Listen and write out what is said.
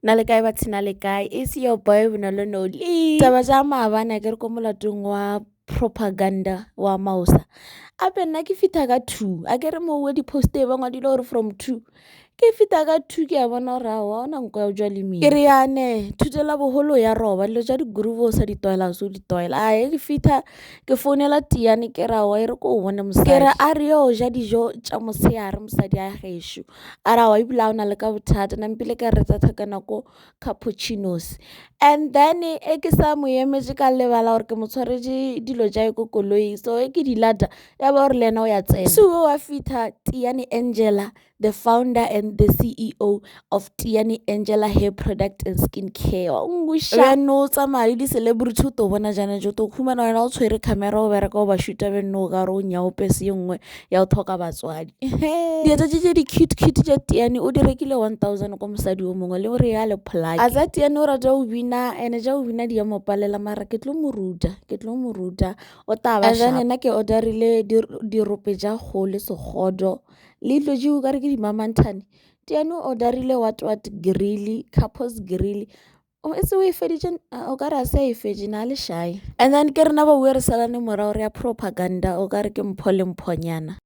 na le kae batho na le kae is your boy Bonolo Noli taba tsa maabane ke re ko molatong wa propaganda wa mausa ape nna ke fitha ka 2 a ke re mo we di-post e ba ngwadile gore from 2 ke fitha ka 2 ke a bona gore a ona nko ya jwa le mine ke re yane thutela boholo ya roba dilo tša di-groove o sa di toela so di toela a ke fitha ke founela Tiane ke ra wa e re ko o bone mosadi ke re a re yo ja dijo tša moseare mosadi a gešo a ra wa ebile a o na le ka bothata nampile ka re tsa thakana ko cappuccinos and then e ke sa mo emetse ka lebala gore ke mo tshwaretse dilo tša ko koloi so e ke di lata ya ba gore le yena o ya tsena so wa fitha Tiane Angela the founder and the CEO of Tiane Angela Hair Product and Skin Care ngusha no tsamaya di celebrity to bona jana jo to khumana wena o tshwere camera o bereka o ba shoota be no ga ro nya o pese yengwe ya o thoka batswadi di etsa di cute tša Tiane o di rekile 1000 ko mosadi o mongwe le gore ya le plug a tsa Tiane o rata o bina ene ja o bina di ya mo palela mara ke tlo mo ruta o taba jana nna ke orderile dirope ja go le segodo le tlo ji o ka re ke di mamanthane Tiane o orderile what grill couples grill o etse o e feditše o ka re a se e feditše na le shy and then ke rena ba o re salane morao re ya propaganda o ka re ke mpho le mphonyana